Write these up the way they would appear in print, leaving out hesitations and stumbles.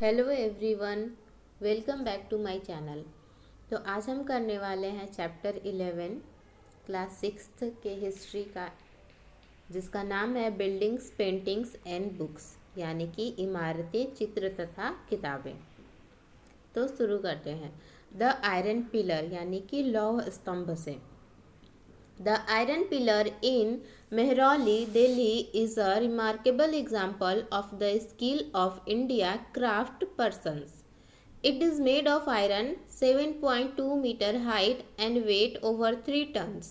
Hello everyone, welcome back to my channel. तो आज हम करने वाले हैं चैप्टर 11 क्लास 6 के हिस्ट्री का, जिसका नाम है बिल्डिंग्स, पेंटिंग्स एंड बुक्स, यानी कि इमारतें, चित्र तथा किताबें। तो शुरू करते हैं। द आयरन पिलर यानी कि लौह स्तंभ से। The iron pillar in Mehrauli, Delhi is a remarkable example of the skill of India craft persons. It is made of iron, 7.2 meter height and weight over 3 tons.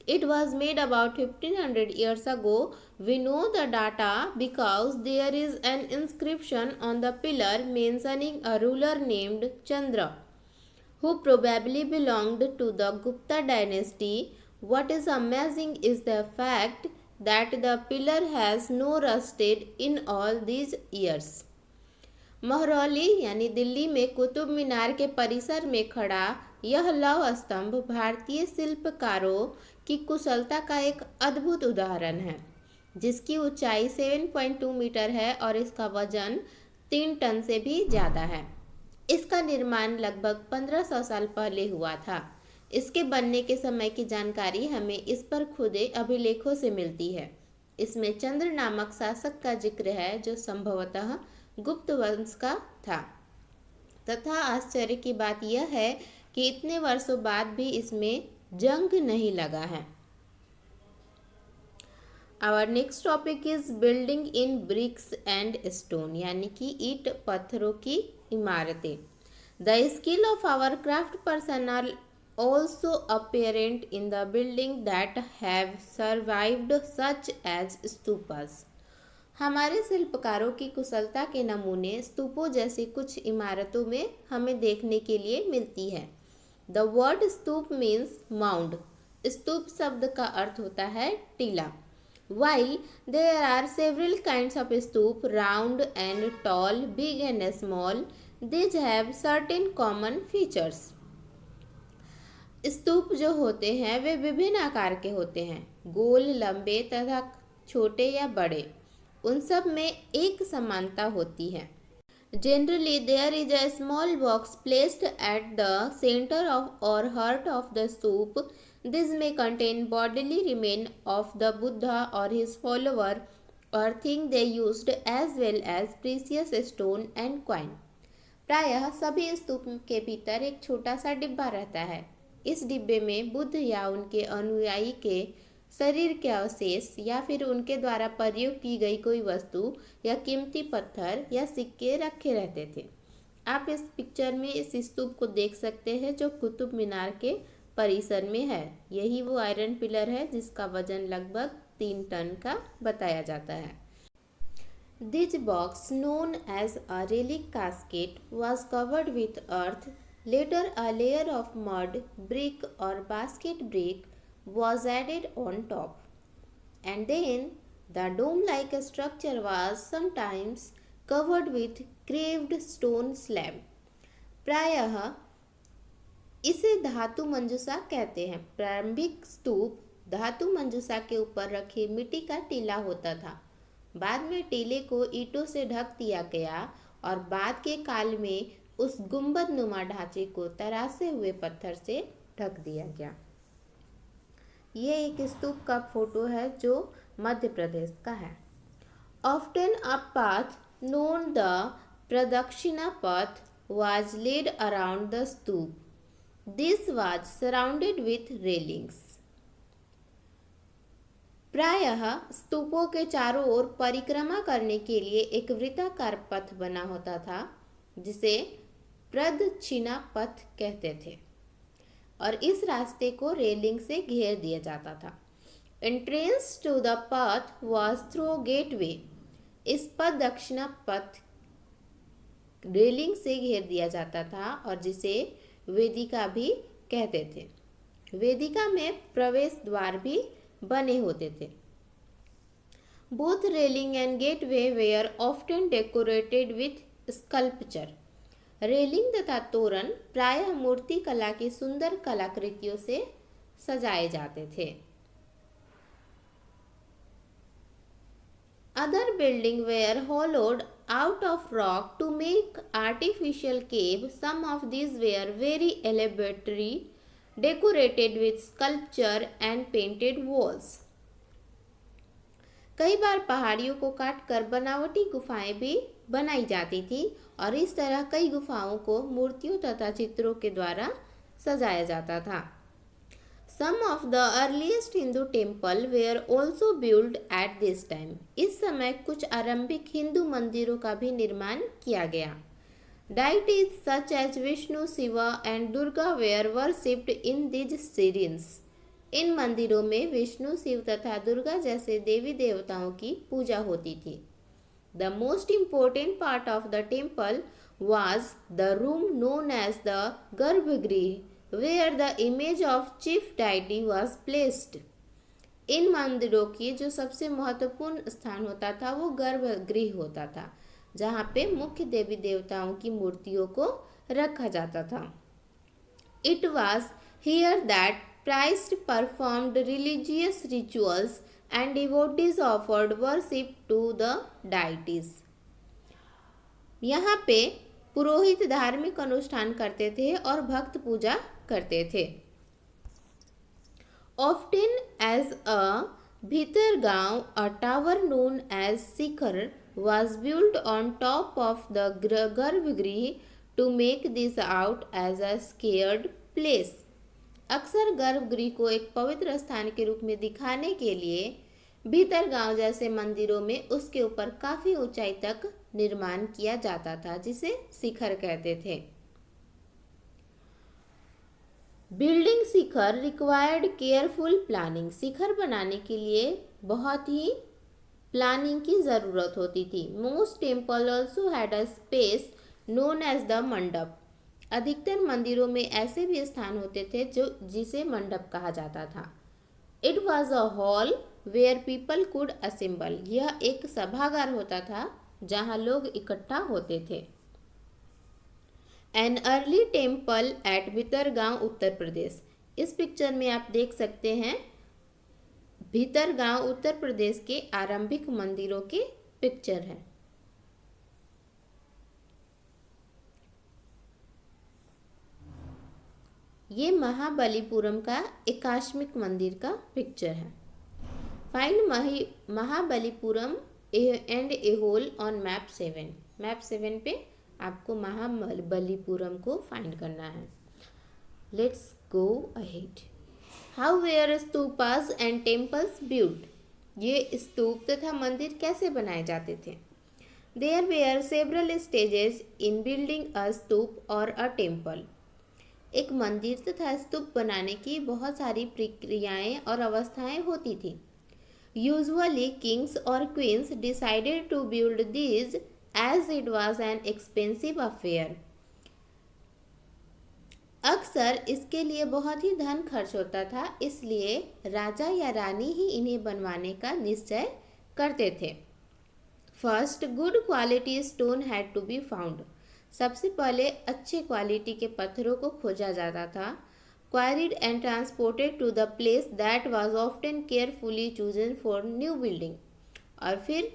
It was made about 1500 years ago. We know the data because there is an inscription on the pillar mentioning a ruler named Chandra, who probably belonged to the Gupta dynasty. What is amazing is the fact that the pillar has no rusted in all these years. Mehrauli यानी दिल्ली में कुतुब मीनार के परिसर में खड़ा यह लौह स्तंभ भारतीय शिल्पकारों की कुशलता का एक अद्भुत उदाहरण है, जिसकी ऊंचाई 7.2 मीटर है और इसका वजन 3 टन से भी ज़्यादा है। इसका निर्माण लगभग 1500 साल पहले हुआ था। इसके बनने के समय की जानकारी हमें इस पर खुदे अभिलेखों से मिलती है। इसमें चंद्र नामक शासक का जिक्र है, जो संभवतः गुप्त वंश का था। तथा आश्चर्य की बात यह है कि इतने वर्षों बाद भी इसमें जंग नहीं लगा है। Our next topic is building in bricks and stone, यानी कि ईंट पत्थरों की इमारतें। The skill of our craft person are also apparent in the building that have survived such as stupas. हमारे शिल्पकारों की कुशलता के नमूने स्तूपों जैसी कुछ इमारतों में हमें देखने के लिए मिलती है। The word stupa means mound. स्तूप शब्द का अर्थ होता है टीला। While there are several kinds of stupa, round and tall, big and small, these have certain common features. स्तूप जो होते हैं वे विभिन्न आकार के होते हैं, गोल, लंबे तथा छोटे या बड़े। उन सब में एक समानता होती है। Generally there is a small box placed at the centre of or heart of the stupa. This may contain bodily remain of the Buddha or his follower or thing they used as well as precious stone and coin. प्रायः सभी स्तूप के भीतर एक छोटा सा डिब्बा रहता है। इस डिब्बे में बुद्ध या उनके अनुयायी के शरीर के अवशेष या फिर उनके द्वारा प्रयोग की गई कोई वस्तु या कीमती पत्थर या सिक्के रखे रहते थे। आप इस पिक्चर में इस स्तूप को देख सकते हैं जो कुतुब मीनार के परिसर में है। यही वो आयरन पिलर है जिसका वजन लगभग 3 टन का बताया जाता है। This box, known as a relic casket, was covered with earth. Later, a layer of mud, brick or basket brick was added on top. And then, the dome-like structure was sometimes covered with carved stone slab. प्रायः इसे धातु मंजूषा कहते हैं। प्रारंभिक स्तूप धातु मंजूषा के ऊपर रखे मिट्टी का टीला होता था। बाद में टीले को ईंटों से ढक दिया गया और बाद के काल में उस गुंबद नुमा ढांचे को तरासे हुए पत्थर से ढक दिया गया। ये एक स्तूप का फोटो है जो मध्य प्रदेश का है। Often a path known the pradakshina patha was laid around the stupa. This was surrounded with railings. प्रायः स्तूपों के चारों ओर परिक्रमा करने के लिए एक वृत्ताकार पथ बना होता था, जिसे प्रदक्षिणा पथ कहते थे, और इस रास्ते को रेलिंग से घेर दिया जाता था। Entrance to the path was through gateway. इस प्रदक्षिणा पथ रेलिंग से घेर दिया जाता था और जिसे वेदिका भी कहते थे। वेदिका में प्रवेश द्वार भी बने होते थे। Both railing and gateway were often decorated with sculpture. Railing तथा तोरण प्रायः मूर्ति कला की सुंदर कलाकृतियों से सजाए जाते थे। Other buildings were hollowed out of rock to make artificial cave. Some of these were very elaborately decorated with sculpture and painted walls. कई बार पहाड़ियों को काटकर बनावटी गुफाएं भी बनाई जाती थी और इस तरह कई गुफाओं को मूर्तियों तथा चित्रों के द्वारा सजाया जाता था. Some of the earliest Hindu temple were also built at this time. इस समय कुछ आरंभिक हिंदू मंदिरों का भी निर्माण किया गया. Deities such as Vishnu, Shiva and Durga were worshipped in these shrines. इन मंदिरों में विष्णु, शिव तथा दुर्गा जैसे देवी देवताओं की पूजा होती थी. The most important part of the temple was the room known as the Garbhagriha, where the image of chief deity was placed. इन मंदिरों की जो सबसे महत्वपूर्ण स्थान होता था वो गर्भगृह होता था, जहाँ पे मुख्य देवी देवताओं की मूर्तियों को रखा जाता था. It was here that priests performed religious rituals and devotees offered worship to the deities. यहाँ पे पुरोहित धार्मिक अनुष्ठान करते थे और भक्त पूजा करते थे. Often as a Bhitargaon, a tower known as Shikhar was built on top of the Garbhagriha to make this out as a sacred place. अक्सर गर्भगृह को एक पवित्र स्थान के रूप में दिखाने के लिए भीतरगांव जैसे मंदिरों में उसके ऊपर काफी ऊंचाई तक निर्माण किया जाता था, जिसे शिखर कहते थे. बिल्डिंग शिखर रिक्वायर्ड केयरफुल प्लानिंग. शिखर बनाने के लिए बहुत ही प्लानिंग की जरूरत होती थी. Most temple also had a space known as the mandapa. अधिकतर मंदिरों में ऐसे भी स्थान होते थे जिसे मंडप कहा जाता था. It was a hall where people could assemble. यह एक सभागार होता था जहाँ लोग इकट्ठा होते थे. An early temple at Bhitargaon, Uttar Pradesh. इस पिक्चर में आप देख सकते हैं भीतरगांव उत्तर प्रदेश के आरंभिक मंदिरों के पिक्चर हैं. ये महाबलीपुरम का एकाश्मिक मंदिर का पिक्चर है. Find Mahabalipuram and Aihole on map 7. Map 7 पे आपको महाबलीपुरम को फाइंड करना है. Let's go ahead. How were stupas and temples build. ये स्तूप तथा मंदिर कैसे बनाए जाते थे. There were several stages in building a stupa or a temple. एक मंदिर तथा स्तूप बनाने की बहुत सारी प्रक्रियाएं और अवस्थाएं होती थी. यूजुअली किंग्स और queens decided to build these as it was an expensive affair. अक्सर इसके लिए बहुत ही धन खर्च होता था, इसलिए राजा या रानी ही इन्हें बनवाने का निश्चय करते थे. First, good quality stone had to be found. सबसे पहले अच्छे क्वालिटी के पत्थरों को खोजा जाता था. Quarried and transported to the place that was often carefully chosen for new building. और फिर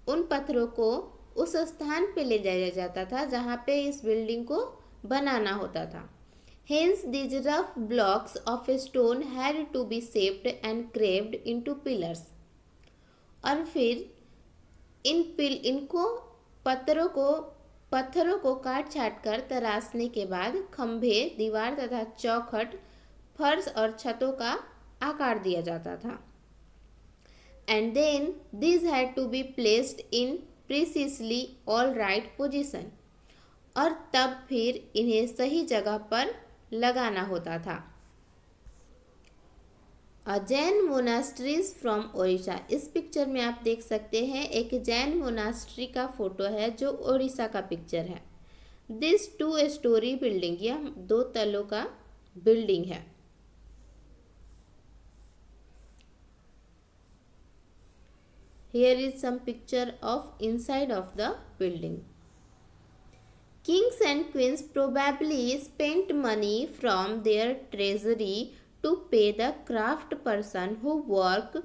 उन पत्थरों को उस स्थान पे ले जाया जाता था जहाँ पे इस बिल्डिंग को बनाना होता था. Hence these rough blocks of stone had to be shaped and carved into pillars. और फिर इनको पत्थरों को काट छाट कर तराशने के बाद खंभे, दीवार तथा चौखट, फर्श और छतों का आकार दिया जाता था. And then these had to be placed in precisely all right position. और तब फिर इन्हें सही जगह पर लगाना होता था. Jain monasteries from Odisha. इस पिक्चर में आप देख सकते हैं एक जैन मोनास्ट्री का फोटो है जो ओडिशा का पिक्चर है. दिस 2 स्टोरी बिल्डिंग, यह 2 तलों का बिल्डिंग है. Here is some picture of inside of the building. Kings and queens probably spent money from their treasury to pay the craft person who worked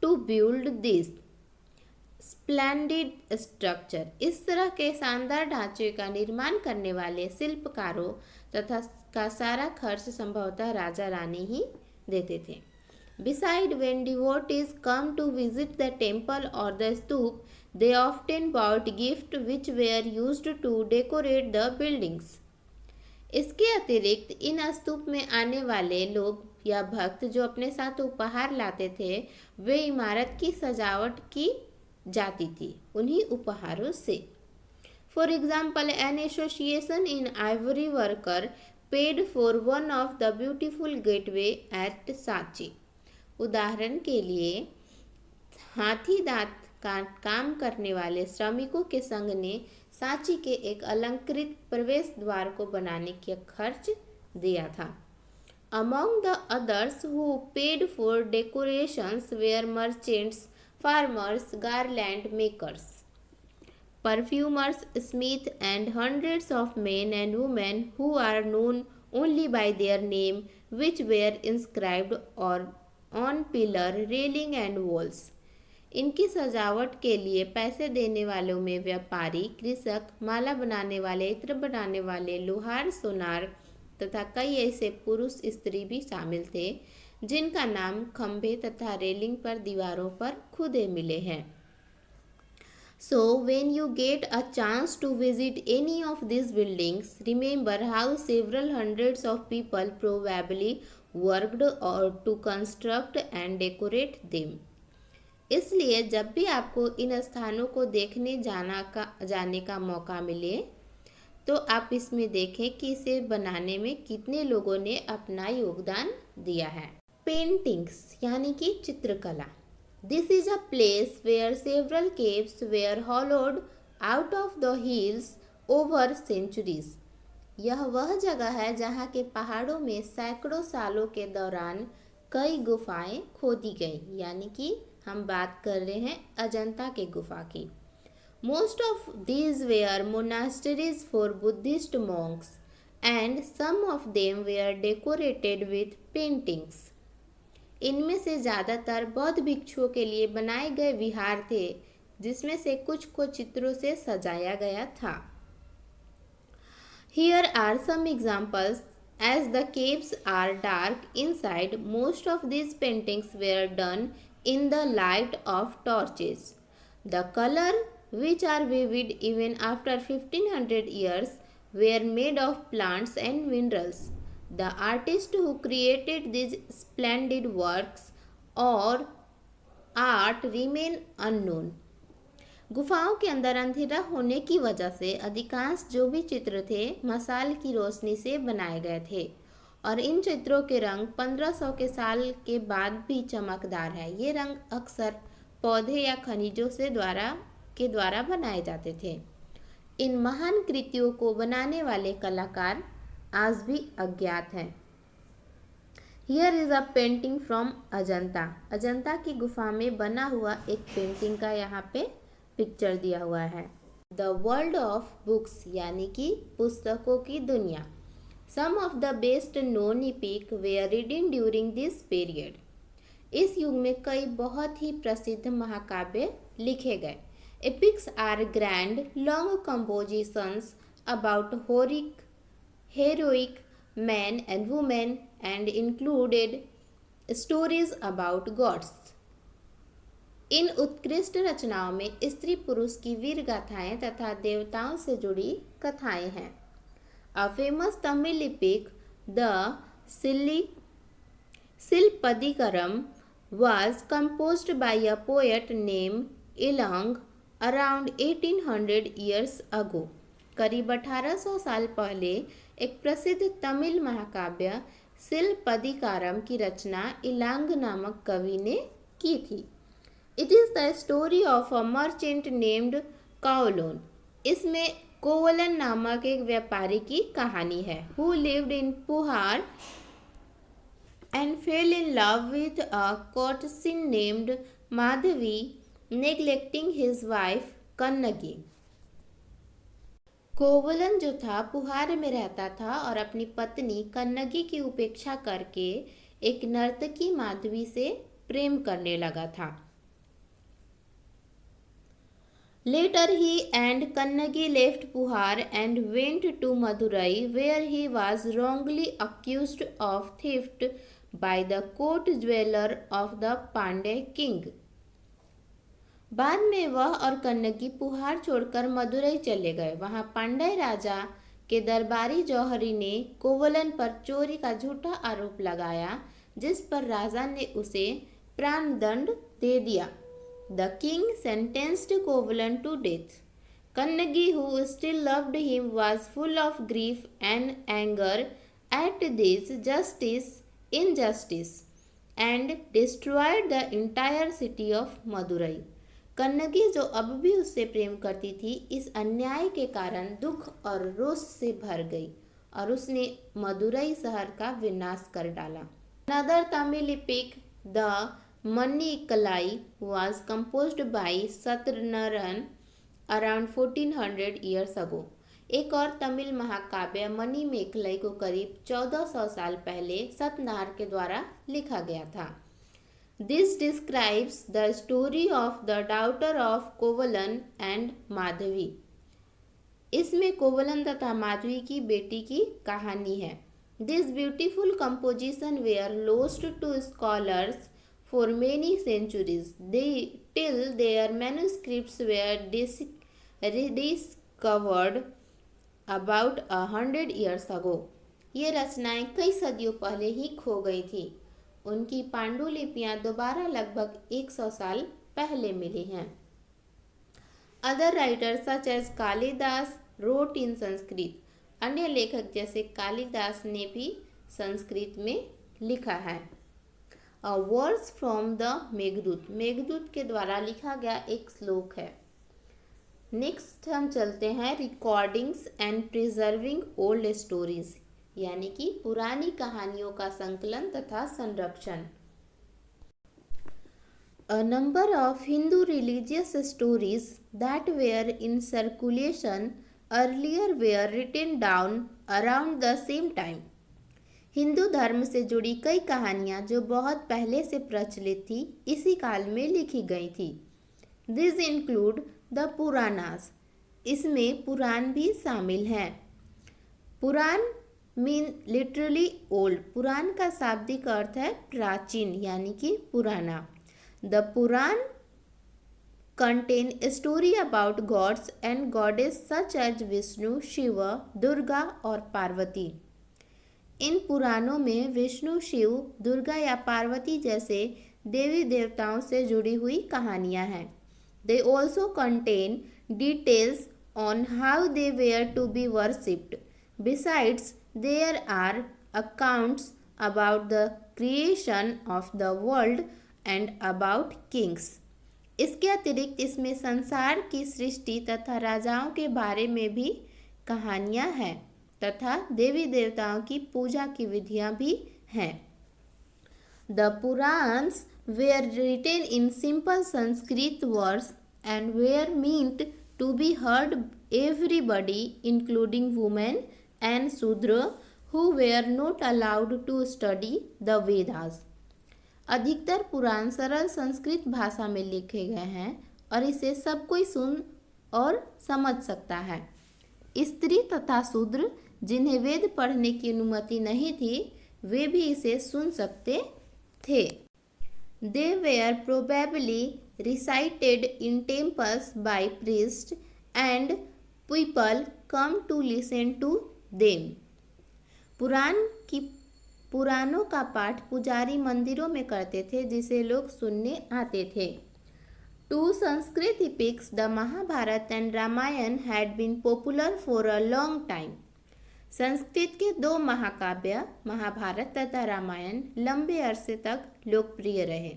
to build this. Splendid structure. इस तरह के शानदार ढांचे का निर्माण करने वाले शिल्पकारों तथा का सारा खर्च संभवतः राजा रानी ही देते थे। Besides, when devotees come to visit the temple or the stupa, they often brought gifts which were used to decorate the buildings. इसके अतिरिक्त इन स्तूप में आने वाले लोग या भक्त जो अपने साथ उपहार लाते थे, वे इमारत की सजावट की जाती थी उन्हीं उपहारों से। For example, an association in Ivory worker paid for one of the beautiful gateway at Sachi. उदाहरण के लिए हाथी दांत का काम करने वाले श्रमिकों के संघ ने सांची के एक अलंकृत प्रवेश द्वार को बनाने का खर्च दिया था। Among the others who paid for decorations were merchants, farmers, garland makers, perfumers, smiths, and hundreds of men and women who are known only by their name, which were inscribed or on pillar, railing and walls. इनकी सजावट के लिए पैसे देने वालों में व्यापारी, कृषक, माला बनाने वाले, इत्र बनाने वाले, लोहार, सोनार तथा कई ऐसे पुरुष स्त्री भी शामिल थे जिनका नाम खंभे तथा रेलिंग पर दीवारों पर खुदे मिले हैं। So when you get a chance to visit any of these buildings, remember how several hundreds of people probably worked or to construct and decorate them. इसलिए जब भी आपको इन स्थानों को देखने जाने का मौका मिले तो आप इसमें देखें कि इसे बनाने में कितने लोगों ने अपना योगदान दिया है। पेंटिंग्स यानी कि चित्रकला। This is a place where several caves were hollowed out of the hills over centuries. यह वह जगह है जहाँ के पहाड़ों में सैकड़ों सालों के दौरान कई गुफाएं खोदी गईं, यानी कि हम बात कर रहे हैं अजंता के गुफा की। Most of these were monasteries for Buddhist monks and some of them were decorated with paintings. इनमें से ज़्यादातर बौद्ध भिक्षुओं के लिए बनाए गए विहार थे जिसमें से कुछ को चित्रों से सजाया गया था। Here are some examples. As the caves are dark inside, most of these paintings were done in the light of torches. The color, which are vivid even after 1500 years, were made of plants and minerals. The artists who created these splendid works or art remain unknown. गुफाओं के अंदर अंधेरा होने की वजह से अधिकांश जो भी चित्र थे मशाल की रोशनी से बनाए गए थे और इन चित्रों के रंग 1500 के साल के बाद भी चमकदार है। ये रंग अक्सर पौधे या खनिजों से द्वारा बनाए जाते थे। इन महान कृतियों को बनाने वाले कलाकार आज भी अज्ञात हैं। Here is a painting from Ajanta. Ajanta की गुफा में बना हुआ एक पेंटिंग का यहाँ पे पिक्चर दिया हुआ है। द वर्ल्ड ऑफ बुक्स यानी कि पुस्तकों की दुनिया। Some of the best known epic were written during this period. इस युग में कई बहुत ही प्रसिद्ध महाकाव्य लिखे गए। Epics are grand long compositions about heroic men and women and included stories about gods. इन उत्कृष्ट रचनाओं में स्त्री पुरुष की वीर गाथाएं तथा देवताओं से जुड़ी कथाएं हैं। A famous Tamil epic the Silappadikaram was composed by a poet named Ilang around 1800 years ago. करीब 1800 साल पहले एक प्रसिद्ध तमिल महाकाव्य शिलपदिकारम की रचना इलांग नामक कवि ने की थी। It is the story of a merchant named Kovalan. इसमें कोवलन नामक एक व्यापारी की कहानी है। Who lived in Puhar and fell in love with a courtesan named Madhavi, neglecting his wife Kannagi. Kovalan जो था पुहार में रहता था और अपनी पत्नी कन्नगी की उपेक्षा करके एक नर्तकी माधवी से प्रेम करने लगा था। Later he and Kannagi left Puhar and went to Madurai, where he was wrongly accused of theft by the court jeweler of the Pandey king. बाद में वह और कन्नगी पुहार छोड़कर मदुरई चले गए। वहां पांड्य राजा के दरबारी जौहरी ने कोवलन पर चोरी का झूठा आरोप लगाया, जिस पर राजा ने उसे प्राणदंड दे दिया। The king sentenced Kovalan to death. Kannagi, who still loved him, was full of grief and anger at this injustice and destroyed the entire city of Madurai. Kannagi, जो अब भी उससे प्रेम करती थी, इस अन्याय के कारण दुख और रोष से भर गई और उसने मदुरई शहर का विनाश कर डाला। Another Tamil epic, the Manimekalai, was composed by Satyanarayana around 1400 years ago। एक और तमिल महाकाव्य मणिमेखलाई को करीब 1400 साल पहले सत्यनारायण के द्वारा लिखा गया था। This describes the story of the daughter of कोवलन and Madhavi. इसमें कोवलन तथा माधवी की बेटी की कहानी है। This beautiful composition were lost to scholars for many centuries, till their manuscripts were rediscovered about 100 years ago। ये रचनाएं कई सदियों पहले ही खो गई थी। उनकी पांडुलिपियां दोबारा लगभग 100 साल पहले मिली हैं। Other writers such as Kalidasa wrote in Sanskrit. अन्य लेखक जैसे कालिदास ने भी संस्कृत में लिखा है। A verse from the Meghaduta. Meghaduta के द्वारा लिखा गया एक श्लोक है। नेक्स्ट हम चलते हैं recordings and preserving old stories, यानी कि पुरानी कहानियों का संकलन तथा संरक्षण। A number of Hindu religious stories that were in circulation earlier were written down around the same time। Hindu धर्म से जुड़ी कई कहानियाँ जो बहुत पहले से प्रचलित थी, इसी काल में लिखी गई थी। These include the Puranas। इसमें पुराण भी शामिल हैं। Purana mean literally old. Purana का शाब्दिक अर्थ है प्राचीन, यानी कि पुराना। The Purana contain story about gods and goddess such as Vishnu, Shiva, Durga और पार्वती। इन पुराणों में विष्णु, शिव, दुर्गा या पार्वती जैसे देवी देवताओं से जुड़ी हुई कहानियाँ हैं। They also contain details on how they were to be worshipped. Besides, there are accounts about the creation of the world and about kings। इसके अतिरिक्त इसमें संसार की सृष्टि तथा राजाओं के बारे में भी कहानियाँ हैं तथा देवी देवताओं की पूजा की विधियाँ भी हैं। The Purans were written in simple Sanskrit words and were meant to be heard everybody, including women and Shudra who were not allowed to study the Vedas। अधिकतर पुराण सरल संस्कृत भाषा में लिखे गए हैं और इसे सब कोई सुन और समझ सकता है। स्त्री तथा शूद्र जिन्हें वेद पढ़ने की अनुमति नहीं थी, वे भी इसे सुन सकते थे। They were probably recited in temples by priests and people come to listen to them। पुराणों का पाठ पुजारी मंदिरों में करते थे, जिसे लोग सुनने आते थे। Two Sanskrit epics, the Mahabharata and Ramayana, had been popular for a long time। Sanskrit के दो महाकाव्य महाभारत तथा रामायण लंबे अरसे तक लोकप्रिय रहे।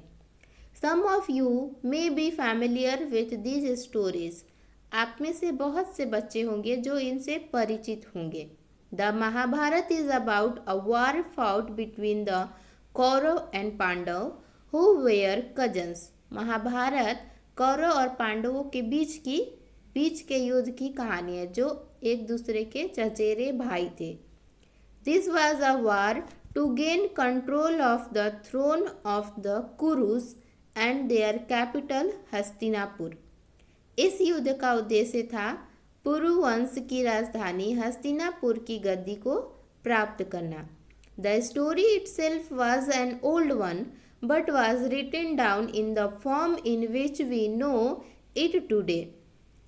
Some of you may be familiar with these stories। आप में से बहुत से बच्चे होंगे जो इनसे परिचित होंगे। The Mahabharata is about a war fought between the Kaurav and Pandav who were cousins। Mahabharat Kaurava और पांडवों के बीच के युद्ध की कहानी है, जो एक दूसरे के चचेरे भाई थे। This was a war to gain control of the throne of the Kurus and their capital Hastinapur. इस युद्ध का उद्देश्य था पुरु वंश की राजधानी हस्तिनापुर की गद्दी को प्राप्त करना। The story itself was an old one, but was written down in the form in which we know it today,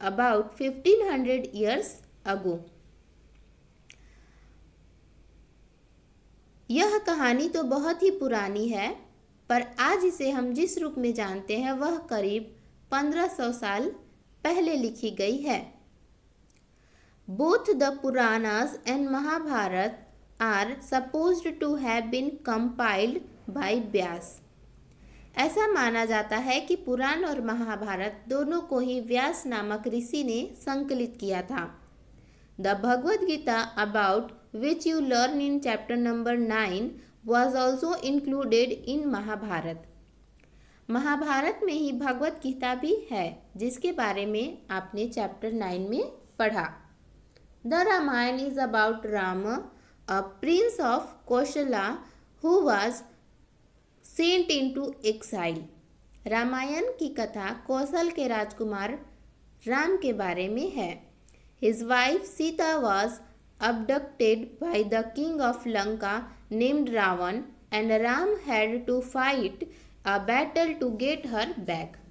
about 1500 years ago. यह कहानी तो बहुत ही पुरानी है, पर आज इसे हम जिस रूप में जानते हैं वह करीब 1500 साल पहले लिखी गई है। Both the Puranas and Mahabharata are supposed to have been compiled by व्यास। ऐसा माना जाता है कि पुराण और महाभारत दोनों को ही व्यास नामक ऋषि ने संकलित किया था। The Bhagavad Gita about which you learn in chapter number 9 was also included in Mahabharata. Mahabharata में ही भगवद गीता भी है, जिसके बारे में आपने चैप्टर 9 में पढ़ा। The Ramayana is about Rama, a prince of Koshala who was sent into exile। Ramayana की कथा कौशल के राजकुमार राम के बारे में है। His wife Sita was abducted by the king of Lanka named Ravan, and Ram had to fight a battle to get her back।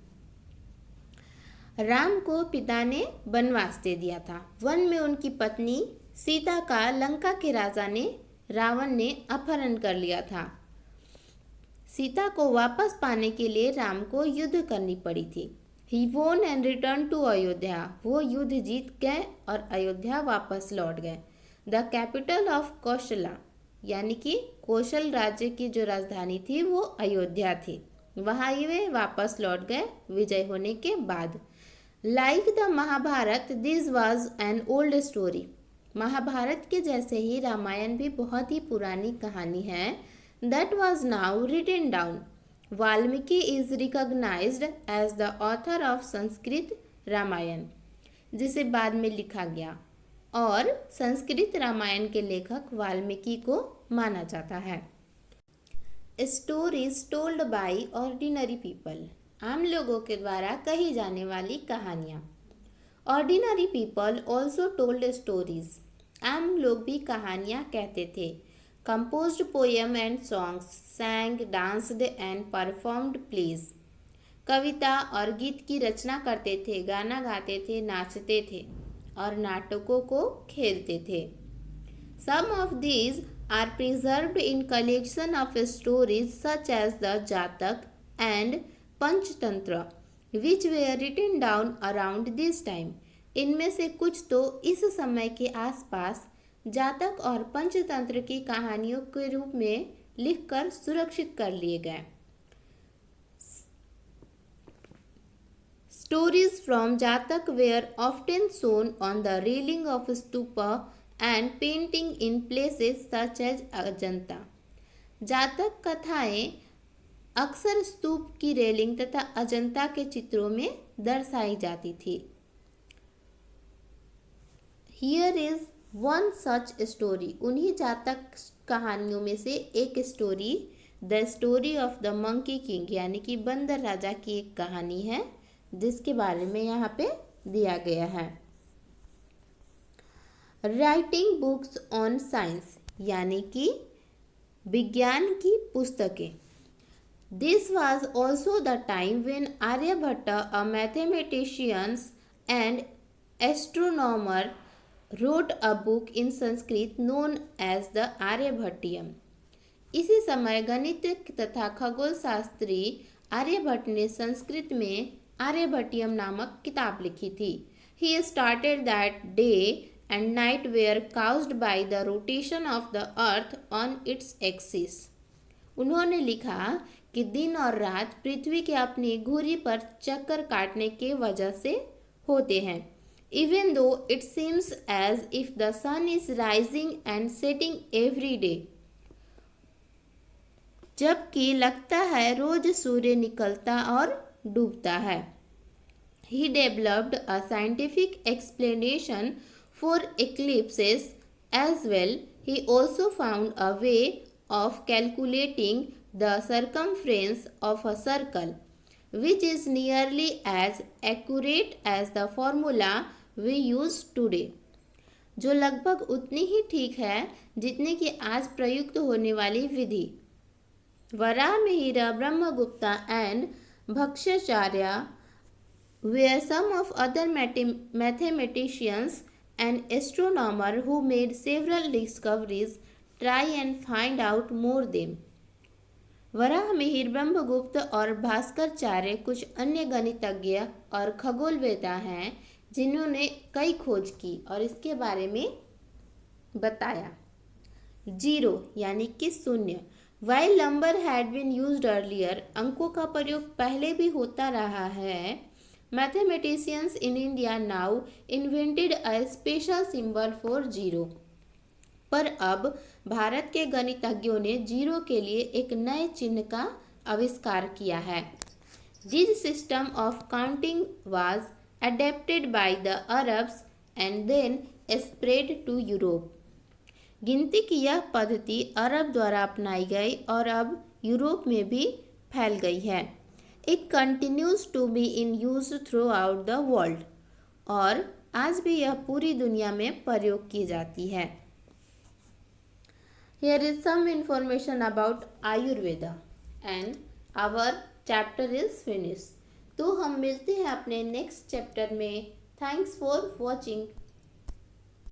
Ram को पिता ने वनवास दे दिया था। वन में उनकी पत्नी सीता का लंका के राजा ने रावण ने अपहरण कर लिया था। सीता को वापस पाने के लिए राम को युद्ध करनी पड़ी थी। He won and returned to Ayodhya. वो युद्ध जीत गए और अयोध्या वापस लौट गए। द कैपिटल ऑफ कौशला, यानी कि कौशल राज्य की जो राजधानी थी वो अयोध्या थी। वहाँ वे वापस लौट गए विजय होने के बाद। Like the Mahabharata this was an old story. Mahabharata के जैसे ही रामायण भी बहुत ही पुरानी कहानी है। That was now written down. Valmiki is recognised as the author of Sanskrit Ramayana, जिसे बाद में लिखा गया, और संस्कृत रामायण के लेखक वाल्मीकि को माना जाता है। Stories told by ordinary people. आम लोगों के द्वारा कही जाने वाली कहानियाँ। Ordinary people also told stories. आम लोग भी कहानियाँ कहते थे। Composed poem and songs, sang, danced and performed plays. कविता और गीत की रचना करते थे, गाना गाते थे, नाचते थे और नाटकों को खेलते थे। Some of these are preserved in collection of stories such as the Jataka and Panchatantra, which were written down around this time. इनमें से कुछ तो इस समय के आसपास जातक और पंचतंत्र की कहानियों के रूप में लिखकर सुरक्षित कर लिए गए। Stories from Jataka were often shown on the railing of stupa and painting in places such as Ajanta. Jataka कथाएं अक्सर स्तूप की रेलिंग तथा अजंता के चित्रों में दर्शाई जाती थी। Here is one such story. उन्हीं जातक कहानियों में से एक story, the story of the monkey king, यानी कि बंदर राजा की एक कहानी है, जिसके बारे में यहाँ पे दिया गया है। राइटिंग बुक्स ऑन साइंस, यानी कि विज्ञान की पुस्तकें। This was also the time when Aryabhatta, a mathematician and astronomer, wrote a book in Sanskrit known as the Aryabhattiyam। इसी समय गणित तथा खगोल शास्त्री आर्यभट्ट ने संस्कृत में आर्यभट्टियम नामक किताब लिखी थी। He started that day and night were caused by the rotation of the earth on its axis। उन्होंने लिखा कि दिन और रात पृथ्वी के अपनी घुरी पर चक्कर काटने के वजह से होते हैं। Even though it seems as if the sun is rising and setting every day। जबकि लगता है रोज सूर्य निकलता और डूबता है। He developed a scientific explanation for eclipses as well। He also found a way of calculating the circumference of a circle which is nearly as accurate as the formula we use today. जो लगभग उतनी ही ठीक है जितने की आज प्रयुक्त होने वाली विधि. Varahamihira, Brahmagupta and Bhaskacharya were some of other mathematicians and astronomers who made several discoveries. Try and find out more them. Varahamihira, Brahmagupta और भास्कराचार्य कुछ अन्य गणितज्ञ और खगोलवेत्ता हैं जिन्होंने कई खोज की और इसके बारे में बताया. 0 यानी कि शून्य. While number had been used earlier, अंकों का प्रयोग पहले भी होता रहा है. Mathematicians in India now invented a special symbol for 0. पर अब भारत के गणितज्ञों ने 0 के लिए एक नए चिन्ह का आविष्कार किया है. This system of counting was adapted by the Arabs and then spread to Europe. गिनती की यह पद्धति अरब द्वारा अपनाई गई और अब यूरोप में भी फैल गई है. It continues to be in use throughout the world. और आज भी यह पूरी दुनिया में प्रयोग की जाती है. Here is some information about Ayurveda and our chapter is finished. तो हम मिलते हैं अपने नेक्स्ट चैप्टर में. Thanks for watching.